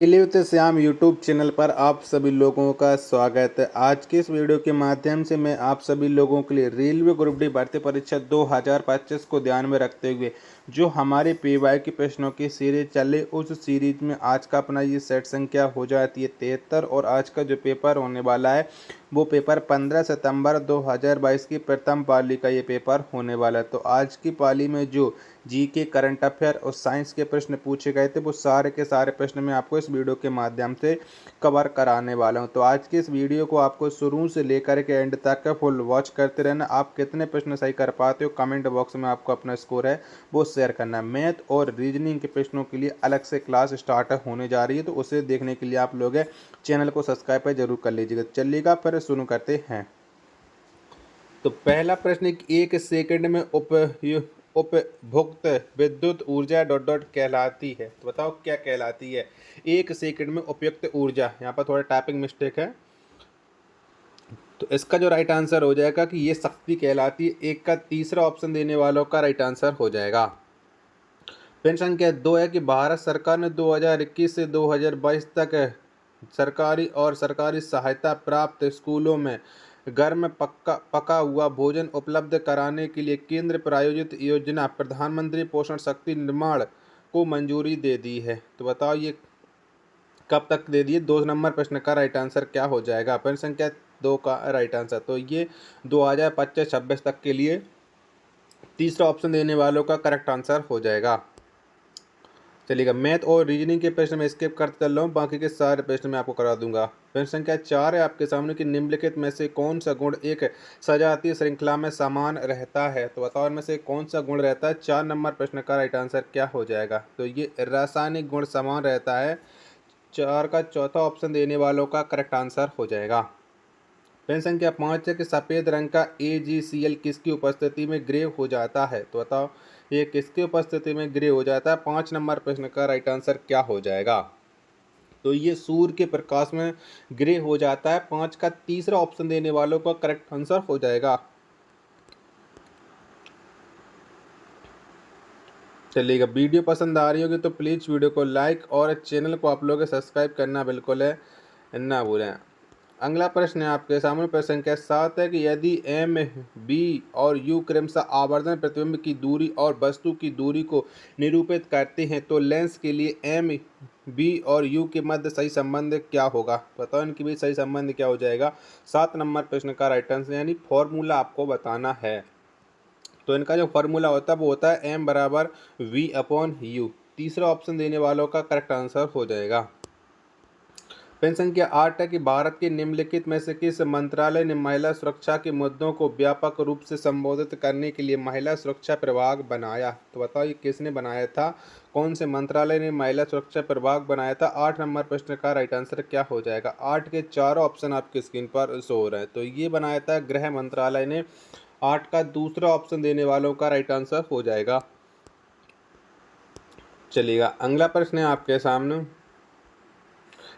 वित्त Shyam YouTube channel पर आप सभी लोगों का स्वागत है। आज के इस वीडियो के माध्यम से मैं आप सभी लोगों के लिए रेलवे ग्रुप डी भर्ती परीक्षा 2025 को ध्यान में रखते हुए जो हमारे पीवाई के प्रश्नों की सीरीज चले, उस सीरीज में आज का अपना ये सेट संख्या हो जाती है 73 और आज का जो पेपर होने वाला है वो पेपर 15 सितंबर 2022 की प्रथम पाली का ये पेपर होने वाला है। तो आज की पाली में जो जीके, करंट अफेयर और साइंस के प्रश्न पूछे गए थे वो सारे के सारे प्रश्न मैं आपको इस वीडियो के माध्यम से कवर कराने वाला हूं। तो आज की इस वीडियो को आपको शुरू से लेकर के एंड तक फुल वॉच करते रहना। आप कितने प्रश्न सही कर पाते हो कमेंट बॉक्स में आपको अपना स्कोर है वो शेयर करना है। मैथ और रीजनिंग के प्रश्नों के लिए अलग से क्लास स्टार्ट होने जा रही है, तो उसे देखने के लिए आप लोग चैनल को सब्सक्राइब जरूर कर लीजिएगा। चलिएगा फिर शुरू करते हैं। तो पहला प्रश्न, एक सेकंड में उपभोक्त विद्युत ऊर्जा डॉट डॉट कहलाती है। तो बताओ क्या कहलाती है। एक सेकंड में उपयुक्त ऊर्जा, यहाँ पर थोड़ा टाइपिंग मिस्टेक है, तो इसका जो राइट आंसर हो जाएगा कि ये शक्ति कहलाती है। एक का तीसरा ऑप्शन देने वालों का राइट आंसर हो जाएगा। प्रश्न संख्या 2 है कि भारत सरकार ने 2021 से 2022 तक सरकारी और सरकारी सहायता प्राप्त स्कूलों में गर्म पका हुआ भोजन उपलब्ध कराने के लिए केंद्र प्रायोजित योजना प्रधानमंत्री पोषण शक्ति निर्माण को मंजूरी दे दी है। तो बताओ ये कब तक दे दिए। 2 नंबर प्रश्न का राइट आंसर क्या हो जाएगा। प्रश्न संख्या 2 का राइट आंसर तो ये 2025-26 तक के लिए तीसरा ऑप्शन देने वालों का करेक्ट आंसर हो जाएगा। चलिएगा, मैथ और रीजनिंग के प्रश्न में स्किप करते चल रहा हूँ, बाकी के सारे प्रश्न मैं आपको करा दूंगा। प्रश्न संख्या 4 है आपके सामने कि निम्नलिखित में से कौन सा गुण एक सजातीय श्रृंखला में समान रहता है। तो बताओ इनमें से कौन सा गुण रहता है। 4 नंबर प्रश्न का राइट आंसर क्या हो जाएगा। तो ये रासायनिक गुण समान रहता है। 4 का चौथा ऑप्शन देने वालों का करेक्ट आंसर हो जाएगा। प्रश्न संख्या 5 है कि सफ़ेद रंग का AgCl किसकी उपस्थिति में ग्रे हो जाता है। तो बताओ ये किसकी उपस्थिति में ग्रे हो जाता है। 5 नंबर प्रश्न का राइट आंसर क्या हो जाएगा। तो ये सूर्य के प्रकाश में ग्रे हो जाता है। 5 का तीसरा ऑप्शन देने वालों का करेक्ट आंसर हो जाएगा। चलिएगा, वीडियो पसंद आ रही होगी तो प्लीज़ वीडियो को लाइक और चैनल को आप लोग सब्सक्राइब करना बिल्कुल है ना भूलें। अगला प्रश्न है आपके सामने। प्रश्न संख्या 7 है कि यदि एम बी और यू क्रमशः आवर्धन प्रतिबिंब की दूरी और वस्तु की दूरी को निरूपित करते हैं तो लेंस के लिए एम बी और यू के मध्य सही संबंध क्या होगा। बताओ इनके बीच सही संबंध क्या हो जाएगा। 7 नंबर प्रश्न का राइट आंसर यानी फॉर्मूला आपको बताना है। तो इनका जो फॉर्मूला होता है वो होता है एम बराबर वी अपॉन यू। तीसरा ऑप्शन देने वालों का करेक्ट आंसर हो जाएगा। प्रश्न संख्या 8 है कि भारत के निम्नलिखित में से किस मंत्रालय ने महिला सुरक्षा के मुद्दों को व्यापक रूप से संबोधित करने के लिए महिला सुरक्षा प्रभाग बनाया। तो बताओ ये किसने बनाया था। कौन से मंत्रालय ने महिला सुरक्षा प्रभाग बनाया था। 8 नंबर प्रश्न का राइट आंसर क्या हो जाएगा। 8 के चारों ऑप्शन आपकी स्क्रीन पर शो हो रहे हैं। तो ये बनाया था गृह मंत्रालय ने। 8 का दूसरा ऑप्शन देने वालों का राइट आंसर हो जाएगा। चलिएगा, अगला प्रश्न है आपके सामने।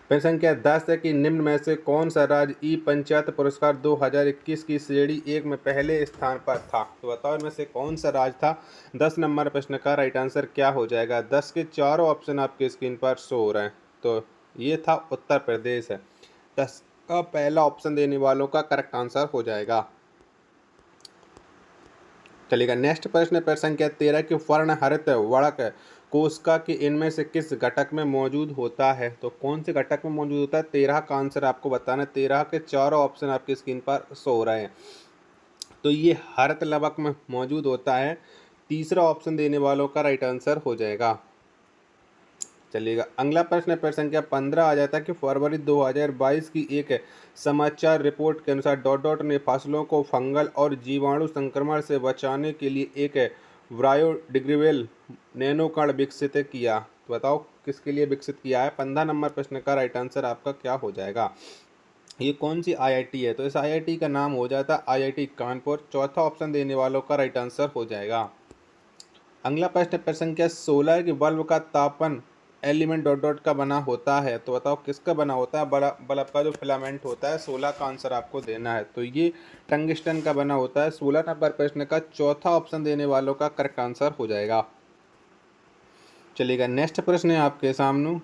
प्रश्न संख्या 10 है कि निम्न में से कौन सा राज्य ई पंचायत पुरस्कार 2021 की श्रेणी 1 में पहले स्थान पर था। तो बताओ इनमें से कौन सा राज्य था। 10 नंबर प्रश्न का राइट आंसर क्या हो जाएगा। 10 के चारों ऑप्शन आपके स्क्रीन पर शो हो रहे हैं। तो ये था उत्तर प्रदेश है। 10 का पहला ऑप्शन देने वालों का करेक्ट आंसर हो जाएगा। चलिएगा, नेक्स्ट प्रश्न है प्रश्न संख्या 13 कि वर्ण हरित वर्णक कोशिका के इनमें से किस घटक में मौजूद होता है। तो कौन से घटक में मौजूद होता है। 13 का आंसर आपको बताना है। 13 के चारों ऑप्शन आपकी स्क्रीन पर शो हो रहे हैं। तो ये हरित लवक में मौजूद होता है। तीसरा ऑप्शन देने वालों का राइट आंसर हो जाएगा। चलिएगा, अगला प्रश्न है प्रश्न संख्या 15 आ जाता है कि फरवरी 2022 की एक समाचार रिपोर्ट के अनुसार डॉट डॉट ने फसलों को फंगल और जीवाणु संक्रमण से बचाने के लिए एक बायोडिग्रेडेबल नैनोकण विकसित किया। तो बताओ किसके लिए विकसित किया है। 15 नंबर प्रश्न का राइट आंसर आपका क्या हो जाएगा। ये कौन सी आईआईटी है। तो इस आईआईटी का नाम हो जाता है आईआईटी कानपुर। चौथा ऑप्शन देने वालों का राइट आंसर हो जाएगा। अगला प्रश्न प्रश्न संख्या 16 है कि बल्ब का तापन एलिमेंट डॉट डॉट का बना होता है। तो बताओ किसका बना होता है। बल्ब का जो फिलामेंट होता है। 16 का आंसर आपको देना है। तो ये टंगस्टन का बना होता है। 16 नंबर प्रश्न का चौथा ऑप्शन देने वालों का करेक्ट आंसर हो जाएगा। चलिएगा, नेक्स्ट प्रश्न है आपके सामने।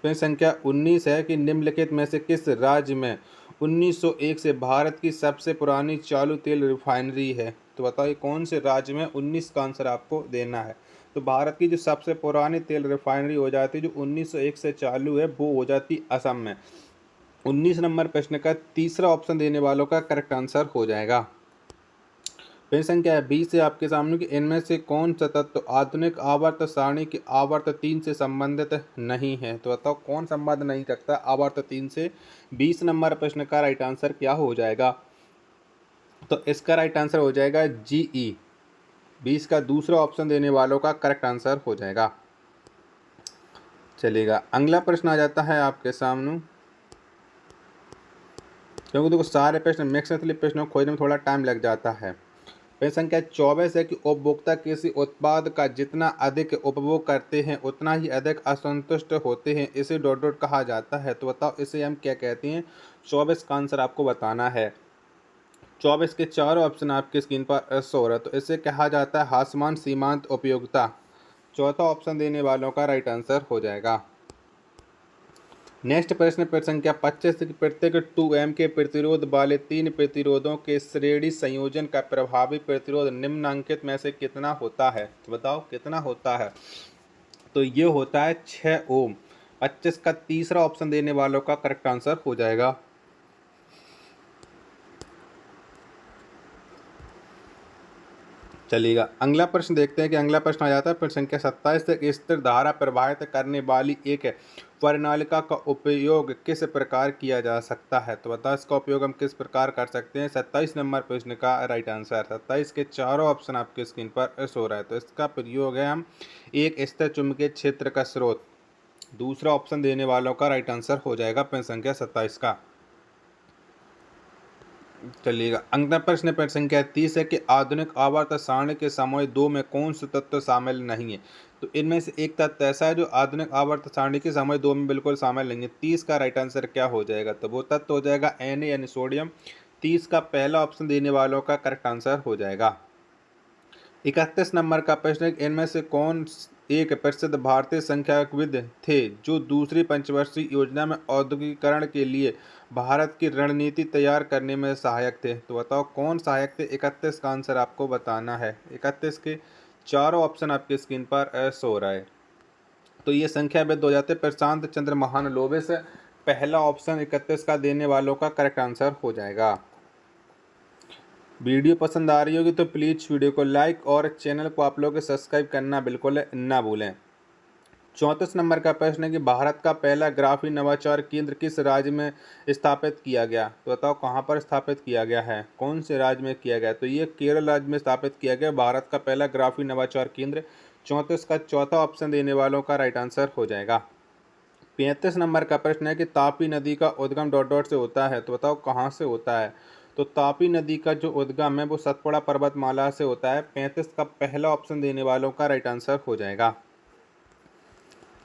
प्रश्न संख्या 19 है कि निम्नलिखित में से किस राज्य में 1901 से भारत की सबसे पुरानी चालू तेल रिफाइनरी है? तो बताइए कौन से राज्य में, 19 का आंसर आपको देना है। तो भारत की जो सबसे पुरानी तेल रिफाइनरी हो जाती है, जो 1901 से चालू है, वो हो जाती असम में। 19 नंबर प्रश्न का तीसरा ऑप्शन देने वालों का करेक्ट आंसर हो जाएगा। प्रश्न संख्या 20 है आपके सामने कि इनमें से कौन सा तत्व आधुनिक आवर्त सारणी की आवर्त 3 से संबंधित नहीं है? तो बताओ कौन संबंध नहीं रखता आवर्त 3 से। 20 नंबर प्रश्न का राइट आंसर क्या हो जाएगा? तो इसका राइट आंसर हो जाएगा जीई। 20 का दूसरा ऑप्शन देने वालों का करेक्ट आंसर हो जाएगा। चलिएगा अगला प्रश्न आ जाता है आपके सामने, क्योंकि देखो सारे प्रश्न मिक्स हैं, प्रश्नों को खोजने में थोड़ा टाइम लग जाता है। प्रश्न संख्या 24 है कि उपभोक्ता किसी उत्पाद का जितना अधिक उपभोग करते हैं उतना ही अधिक असंतुष्ट होते हैं, इसे डॉट डॉट कहा जाता है। तो बताओ इसे हम क्या कहते हैं? 24 का आंसर आपको बताना है। 24 के चारों ऑप्शन आपकी स्क्रीन पर शो हो रहा है। तो इसे कहा जाता है हासमान सीमांत उपयोगिता। चौथा ऑप्शन देने वालों का राइट आंसर हो जाएगा। नेक्स्ट प्रश्न संख्या 25 कि प्रत्येक 2M के प्रतिरोध वाले 3 प्रतिरोधों के श्रेणी संयोजन का प्रभावी प्रतिरोध निम्नलिखित में से कितना होता है? तो बताओ कितना होता है? तो ये होता है 6 ओम। 25 का तीसरा ऑप्शन देने वालों का करेक्ट आंसर हो जाएगा। चलिएगा अगला प्रश्न देखते हैं कि अगला प्रश्न आ जाता है प्रश्न संख्या 27 तक। स्थिर धारा प्रवाहित करने वाली एक परिनालिका का उपयोग किस प्रकार किया जा सकता है? तो बताओ इसका उपयोग हम किस प्रकार कर सकते हैं? 27 नंबर प्रश्न का राइट आंसर। 27 के चारों ऑप्शन आपके स्क्रीन पर शो रहा है। तो इसका प्रयोग है हम एक स्थिर चुंबकीय क्षेत्र का स्रोत। दूसरा ऑप्शन देने वालों का राइट आंसर हो जाएगा प्रश्न संख्या 27 का। चलिएगा अगला प्रश्न संख्या 30 है कि आधुनिक आवर्त सारणी के समय 2 में कौन से तत्व शामिल नहीं है? तो इनमें से एक तत्व ऐसा है जो आधुनिक आवर्त सारणी के समय 2 में बिल्कुल शामिल नहीं है। 30 का राइट आंसर क्या हो जाएगा? तो वो तत्व हो जाएगा Na यानी सोडियम। 30 का पहला ऑप्शन देने वालों का करेक्ट आंसर हो जाएगा। 31 नंबर का प्रश्न है इनमें से कौन एक प्रसिद्ध भारतीय संख्याविद थे जो दूसरी पंचवर्षीय योजना में औद्योगिकरण के लिए भारत की रणनीति तैयार करने में सहायक थे? तो बताओ कौन सहायक थे? 31 का आंसर आपको बताना है। 31 के चारों ऑप्शन आपके स्क्रीन पर शो हो रहा है। तो ये संख्याविद हो जाते प्रशांत चंद्र महानलोबिस। पहला ऑप्शन 31 का देने वालों का करेक्ट आंसर हो जाएगा। वीडियो पसंद आ रही होगी तो प्लीज़ वीडियो को लाइक और चैनल को आप लोग सब्सक्राइब करना बिल्कुल ना भूलें। 34 नंबर का प्रश्न है कि भारत का पहला ग्राफीन नवाचार केंद्र किस राज्य में स्थापित किया गया? तो बताओ कहाँ पर स्थापित किया गया है, कौन से राज्य में किया गया? तो ये केरल राज्य में स्थापित किया गया भारत का पहला ग्राफीन नवाचार केंद्र। 34 का चौथा ऑप्शन देने वालों का राइट आंसर हो जाएगा। 35 नंबर का प्रश्न है कि तापी नदी का उद्गम डॉट डॉट से होता है। तो बताओ कहाँ से होता है? तो तापी नदी का जो उद्गम है वो सतपुड़ा पर्वतमाला से होता है। 35 का पहला ऑप्शन देने वालों का राइट आंसर हो जाएगा।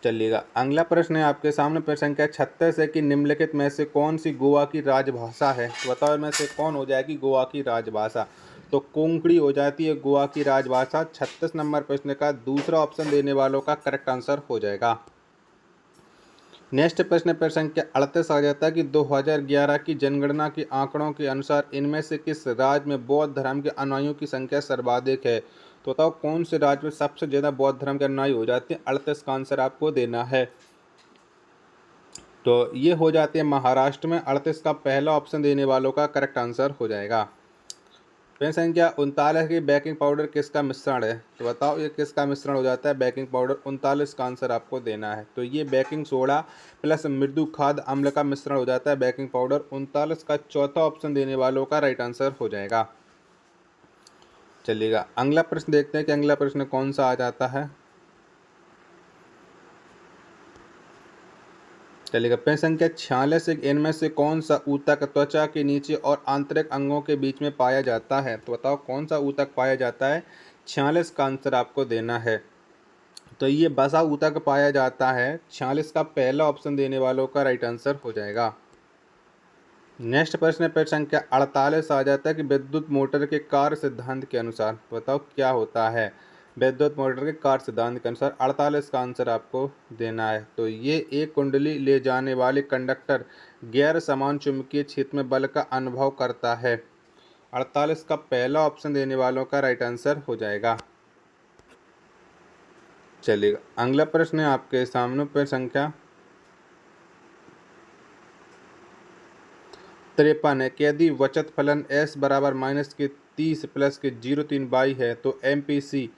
चलिएगा अगला प्रश्न है आपके सामने प्रश्न संख्या 36 है कि निम्नलिखित में से कौन सी गोवा की राजभाषा है? तो बताओ इनमें से कौन हो जाएगी गोवा की राजभाषा? तो कोंकणी हो जाती है गोवा की राजभाषा। 36 नंबर प्रश्न का दूसरा ऑप्शन देने वालों का करेक्ट आंसर हो जाएगा। नेक्स्ट प्रश्न पर संख्या 38 आ जाता है कि 2011 की जनगणना के आंकड़ों के अनुसार इनमें से किस राज्य में बौद्ध धर्म के अनुयायियों की संख्या सर्वाधिक है? तो बताओ कौन से राज्य में सबसे ज़्यादा बौद्ध धर्म के अनुयायी हो जाते हैं? 38 का आंसर आपको देना है। तो ये हो जाते हैं महाराष्ट्र में। 38 का पहला ऑप्शन देने वालों का करेक्ट आंसर हो जाएगा। प्रश्न संख्या 39 की बेकिंग पाउडर किसका मिश्रण है? तो बताओ ये किसका मिश्रण हो जाता है बेकिंग पाउडर? 39 का आंसर आपको देना है। तो ये बेकिंग सोडा प्लस मृदु खाद्य अम्ल का मिश्रण हो जाता है बेकिंग पाउडर। 39 का चौथा ऑप्शन देने वालों का राइट आंसर हो जाएगा। चलिएगा अगला प्रश्न देखते हैं कि अगला प्रश्न कौन सा आ जाता है। चलिएगा प्रश्न संख्या 46 इनमें से कौन सा ऊतक त्वचा के नीचे और आंतरिक अंगों के बीच में पाया जाता है? तो बताओ कौन सा ऊतक पाया जाता है? 46 का आंसर आपको देना है। तो ये बसा ऊतक पाया जाता है। 46 का पहला ऑप्शन देने वालों का राइट आंसर हो जाएगा। नेक्स्ट प्रश्न पर संख्या 48 आ जाता है कि विद्युत मोटर के कार्य सिद्धांत के अनुसार बताओ क्या होता है? वैद्युत मोटर के कार्य सिद्धांत के अनुसार 48 का आंसर आपको देना है। तो ये एक कुंडली ले जाने वाले कंडक्टर गैर समान चुंबकीय क्षेत्र में बल का अनुभव करता है। 48 का पहला ऑप्शन देने वालों का राइट आंसर हो जाएगा। चलिएगा, अगला प्रश्न है आपके सामने पर संख्या 53 है कि यदि वचत फलन s बराबर -30 प्लस के 0.3 बाई है तो MPC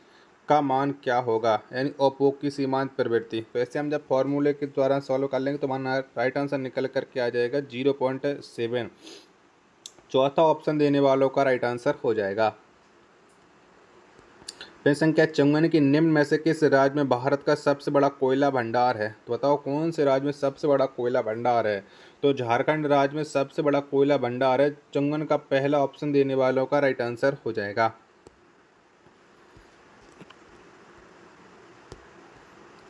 का मान क्या होगा, यानी उपभोग की सीमांत प्रवृत्ति। तो ऐसे हम जब फॉर्मूले के द्वारा सॉल्व कर लेंगे तो हमारा राइट आंसर निकल करके आ जाएगा 0.7। चौथा ऑप्शन देने वालों का राइट आंसर हो जाएगा। प्रश्न संख्या 54 की निम्न में से किस राज्य में भारत का सबसे बड़ा कोयला भंडार है। तो बताओ कौन से राज्य में सबसे बड़ा कोयला भंडार है। तो झारखंड राज्य में सबसे बड़ा कोयला भंडार है। 54 का पहला ऑप्शन देने वालों का राइट आंसर हो जाएगा।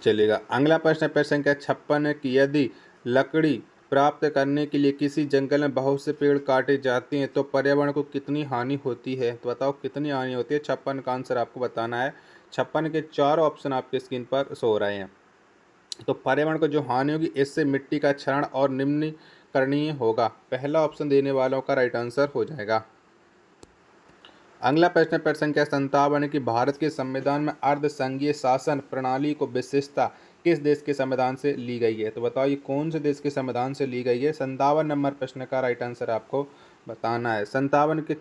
चलिएगा, अगला प्रश्न प्रश्न संख्या 56 है कि यदि लकड़ी प्राप्त करने के लिए किसी जंगल में बहुत से पेड़ काटे जाते हैं तो पर्यावरण को कितनी हानि होती है। तो बताओ कितनी हानि होती है। 56 का आंसर आपको बताना है। 56 के 4 ऑप्शन आपके स्क्रीन पर शो हो रहे हैं। तो पर्यावरण को जो हानि होगी इससे मिट्टी का क्षरण और निम्नीकरणीय होगा। पहला ऑप्शन देने वालों का राइट आंसर हो जाएगा। अगला प्रश्न प्रश्न संख्या 57 है कि भारत के संविधान में अर्धसंघीय शासन प्रणाली को विशेषता किस देश के संविधान से ली गई है। तो बताओ ये कौन से देश के संविधान से ली गई है। 57 नंबर प्रश्न का राइट आंसर आपको बताना है। 57 के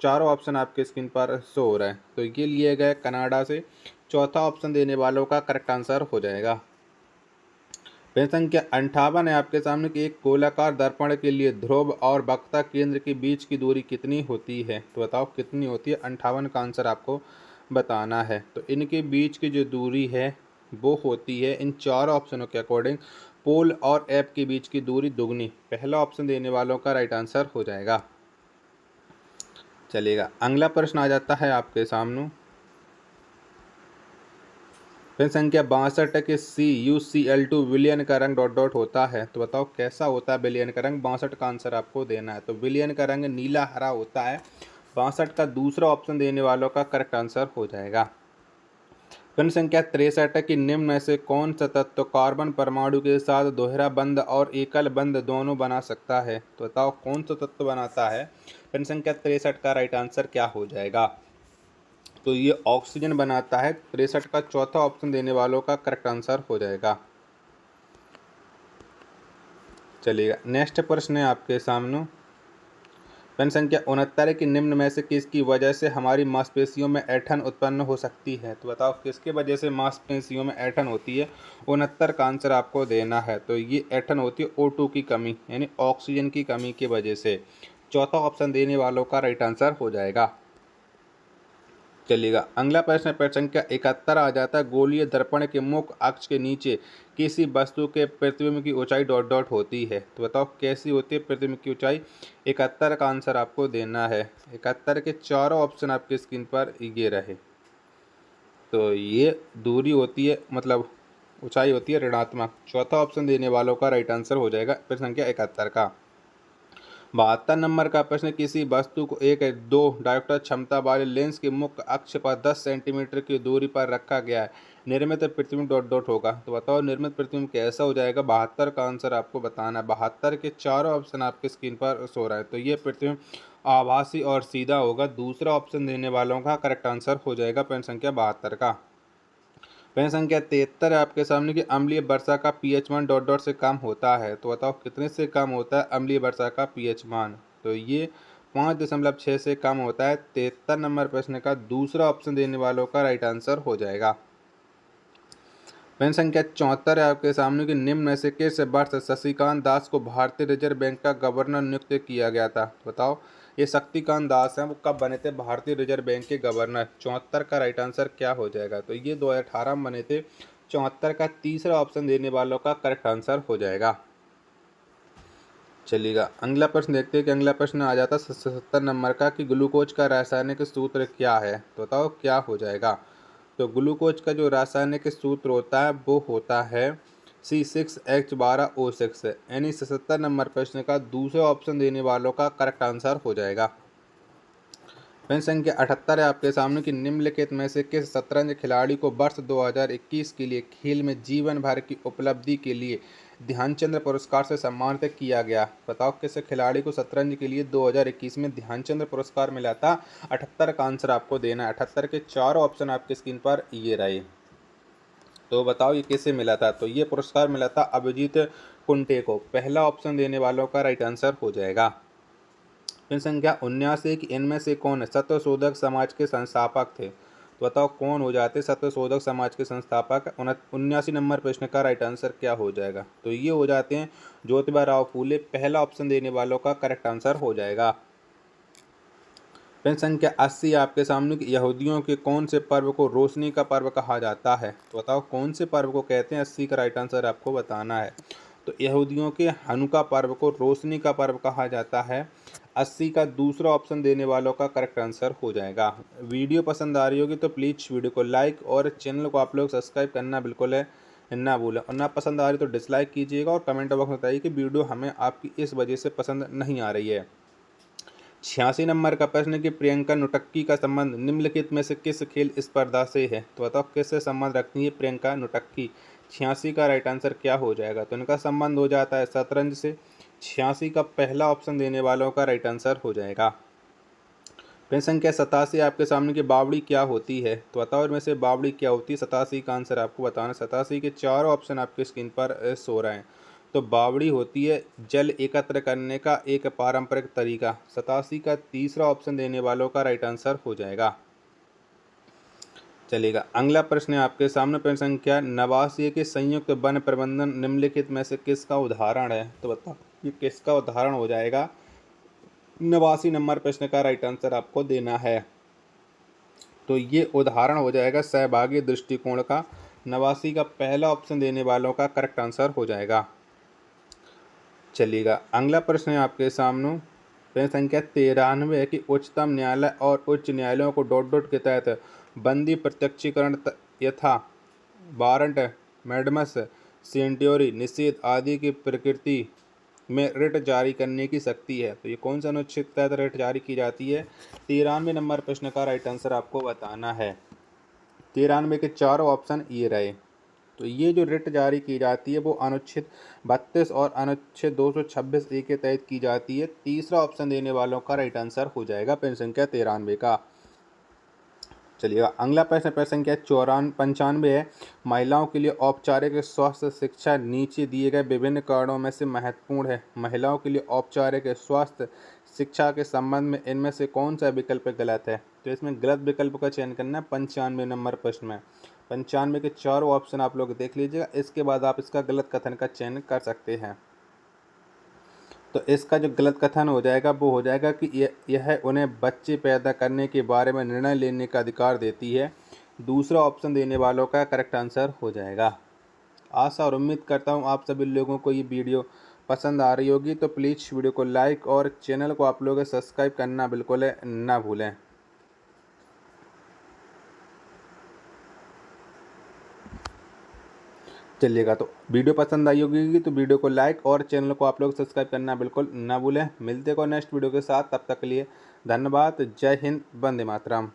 चारों ऑप्शन आपके स्क्रीन पर शो हो रहे हैं। तो ये लिए गए कनाडा से। चौथा ऑप्शन देने वालों का करेक्ट आंसर हो जाएगा। प्रश्न संख्या 58 है आपके सामने कि एक गोलाकार दर्पण के लिए ध्रुव और वक्रता केंद्र के बीच की दूरी कितनी होती है। तो बताओ कितनी होती है। 58 का आंसर आपको बताना है। तो इनके बीच की जो दूरी है वो होती है इन चारों ऑप्शनों के अकॉर्डिंग पोल और एप के बीच की दूरी दुगनी। पहला ऑप्शन देने वालों का राइट आंसर हो जाएगा। चलिएगा, अगला प्रश्न आ जाता है आपके सामने। प्रश्न संख्या 62 के CuCl2 विलयन का रंग डॉट डॉट होता है। तो बताओ कैसा होता है विलयन का रंग। 62 का आंसर आपको देना है। तो विलयन का रंग नीला हरा होता है। 62 का दूसरा ऑप्शन देने वालों का करेक्ट आंसर हो जाएगा। प्रश्न संख्या 63 की निम्न में से कौन सा तत्व कार्बन परमाणु के साथ दोहरा बंध और एकल बंध दोनों बना सकता है। तो बताओ कौन सा तत्व बनाता है। प्रश्न संख्या 63 का राइट आंसर क्या हो जाएगा। तो ये ऑक्सीजन बनाता है। 63 का चौथा ऑप्शन देने वालों का करेक्ट आंसर हो जाएगा। चलिएगा, नेक्स्ट प्रश्न है आपके सामने। प्रश्न संख्या 69 की निम्न में से किसकी वजह से हमारी मांसपेशियों में ऐंठन उत्पन्न हो सकती है। तो बताओ किसके वजह से मांसपेशियों में ऐंठन होती है। 69 का आंसर आपको देना है। तो ये ऐंठन होती है O2 की कमी, यानी ऑक्सीजन की कमी की वजह से। चौथा ऑप्शन देने वालों का राइट आंसर हो जाएगा। चलिएगा, अगला प्रश्न प्रश्न संख्या 71 आ जाता है। गोलीय दर्पण के मुख्य अक्ष के नीचे किसी वस्तु के प्रतिबिंब की ऊंचाई डॉट डॉट होती है। तो बताओ कैसी होती है प्रतिबिंब की ऊंचाई। 71 का आंसर आपको देना है। 71 के चारों ऑप्शन आपके स्क्रीन पर ये रहे। तो ये दूरी होती है, मतलब ऊंचाई होती है ऋणात्मक। चौथा ऑप्शन देने वालों का राइट आंसर हो जाएगा प्रश्न संख्या 71 का। 72 नंबर का प्रश्न, किसी वस्तु को एक 2 डायोप्टर क्षमता वाले लेंस के मुख्य अक्ष पर 10 सेंटीमीटर की दूरी पर रखा गया है। निर्मित प्रतिबिंब डॉट डॉट होगा। तो बताओ निर्मित प्रतिबिंब कैसा हो जाएगा। 72 का आंसर आपको बताना है। 72 के चारों ऑप्शन आपके स्क्रीन पर शो रहा है। तो ये प्रतिबिंब आभासी और सीधा होगा। दूसरा ऑप्शन देने वालों का करेक्ट आंसर हो जाएगा प्रश्न संख्या 72 का। प्रश्न संख्या 73 है आपके सामने कि अम्लीय वर्षा का pH मान डॉट डॉट से कम होता है। तो बताओ कितने से कम होता है अम्लीय वर्षा का pH मान। तो ये 5.6 से कम होता है। 73 नंबर प्रश्न का दूसरा ऑप्शन देने वालों का राइट आंसर हो जाएगा। प्रश्न संख्या 74 है आपके सामने कि निम्न में से किस वर्ष शशिकांत दास को भारतीय रिजर्व बैंक का गवर्नर नियुक्त किया गया था। बताओ ये शक्तिकांत दास हैं, वो कब बने थे भारतीय रिजर्व बैंक के गवर्नर। 74 का राइट आंसर क्या हो जाएगा। तो ये 2018 में बने थे। 74 का तीसरा ऑप्शन देने वालों का करेक्ट आंसर हो जाएगा। चलिएगा, अगला प्रश्न देखते हैं कि अगला प्रश्न आ जाता है 77 नंबर का कि ग्लूकोज का रासायनिक सूत्र क्या है। तो बताओ क्या हो जाएगा। तो ग्लूकोज का जो रासायनिक सूत्र होता है वो होता है C6H12O6, यानी 77 नंबर प्रश्न का दूसरे ऑप्शन देने वालों का करेक्ट आंसर हो जाएगा। प्रश्न संख्या 78 है आपके सामने कि निम्नलिखित में से किस शतरंज खिलाड़ी को वर्ष 2021 के लिए खेल में जीवन भर की उपलब्धि के लिए ध्यानचंद पुरस्कार से सम्मानित किया गया। बताओ किस खिलाड़ी को शतरंज के लिए 2021 में ध्यानचंद पुरस्कार मिला था। 78 का आंसर आपको देना है। 78 के चारों ऑप्शन आपकी स्क्रीन पर ये रहे। तो बताओ ये किसे मिला था। तो ये पुरस्कार मिला था अभिजीत कुंटे को। पहला ऑप्शन देने वालों का राइट आंसर हो जाएगा। प्रश्न संख्या 79 कि इनमें से कौन सत्यशोधक समाज के संस्थापक थे। तो बताओ कौन हो जाते सत्यशोधक समाज के संस्थापक। 79 नंबर प्रश्न का राइट आंसर क्या हो जाएगा। तो ये हो जाते हैं ज्योतिबा राव फूले। पहला ऑप्शन देने वालों का करेक्ट आंसर हो जाएगा। प्रश्न संख्या 80 आपके सामने कि यहूदियों के कौन से पर्व को रोशनी का पर्व कहा जाता है। तो बताओ कौन से पर्व को कहते हैं। 80 का राइट आंसर आपको बताना है। तो यहूदियों के हनुका पर्व को रोशनी का पर्व कहा जाता है। 80 का दूसरा ऑप्शन देने वालों का करेक्ट आंसर हो जाएगा। वीडियो पसंद आ रही होगी तो प्लीज़ वीडियो को लाइक और चैनल को आप लोग सब्सक्राइब करना बिल्कुल है ना भूलें, और ना पसंद आ रही तो डिसलाइक कीजिएगा और कमेंट बॉक्स में बताइए कि वीडियो हमें आपकी इस वजह से पसंद नहीं आ रही है। 86 नंबर का प्रश्न कि प्रियंका नुटक्की का संबंध निम्नलिखित में से किस खेल स्पर्धा से है। तो बताओ किससे संबंध रखती है प्रियंका नुटक्की। 86 का राइट आंसर क्या हो जाएगा। तो इनका संबंध हो जाता है शतरंज से। 86 का पहला ऑप्शन देने वालों का राइट आंसर हो जाएगा। प्रश्न संख्या 87 आपके सामने कि बावड़ी क्या होती है। तो बताओ इनमें से बावड़ी क्या होती है। 87 का आंसर आपको बताना। 87 के चारों ऑप्शन आपके स्क्रीन पर सो रहे हैं। तो बावड़ी होती है जल एकत्र करने का एक पारंपरिक तरीका। 87 का तीसरा ऑप्शन देने वालों का राइट आंसर हो जाएगा। चलेगा अगला प्रश्न है आपके सामने। प्रश्न संख्या 89 के संयुक्त वन प्रबंधन निम्नलिखित में से किसका उदाहरण है। तो बताओ ये किसका उदाहरण हो जाएगा। 89 नंबर प्रश्न का राइट आंसर आपको देना है। तो ये उदाहरण हो जाएगा सहभागी दृष्टिकोण का। 89 का पहला ऑप्शन देने वालों का करेक्ट आंसर हो जाएगा। चलिएगा अगला प्रश्न है आपके सामने। प्रश्न संख्या 93 कि उच्चतम न्यायालय और उच्च न्यायालयों को डॉट के तहत बंदी प्रत्यक्षीकरण यथा वारंट मैडमस सेंट्योरी निषेध आदि की प्रकृति में रिट जारी करने की शक्ति है। तो ये कौन सा अनुच्छेद के तहत रिट जारी की जाती है। 93 नंबर प्रश्न का राइट आंसर आपको बताना है। 93 के चारों ऑप्शन ये रहे। तो ये जो रिट जारी की जाती है वो अनुच्छेद 32 और अनुच्छेद 226 ए के तहत की जाती है। तीसरा ऑप्शन देने वालों का राइट आंसर हो जाएगा प्रश्न संख्या 93 का। चलिए अगला प्रश्न संख्या 95 है। महिलाओं के लिए औपचारिक स्वास्थ्य शिक्षा नीचे दिए गए विभिन्न कारणों में से महत्वपूर्ण है। महिलाओं के लिए औपचारिक स्वास्थ्य शिक्षा के संबंध में इनमें से कौन सा विकल्प गलत है। तो इसमें गलत विकल्प का चयन करना है 95 नंबर प्रश्न में। 95 के चारों ऑप्शन आप लोग देख लीजिएगा, इसके बाद आप इसका गलत कथन का चयन कर सकते हैं। तो इसका जो गलत कथन हो जाएगा वो हो जाएगा कि यह उन्हें बच्चे पैदा करने के बारे में निर्णय लेने का अधिकार देती है। दूसरा ऑप्शन देने वालों का करेक्ट आंसर हो जाएगा। आशा और उम्मीद करता हूँ आप सभी लोगों को ये वीडियो पसंद आ रही होगी। तो प्लीज़ वीडियो को लाइक और चैनल को आप लोग सब्सक्राइब करना बिल्कुल ना भूलें। चलिएगा तो वीडियो पसंद आई होगी तो वीडियो को लाइक और चैनल को आप लोग सब्सक्राइब करना बिल्कुल ना भूलें। मिलते को नेक्स्ट वीडियो के साथ, तब तक के लिए धन्यवाद। जय हिंद, वंदे मातरम।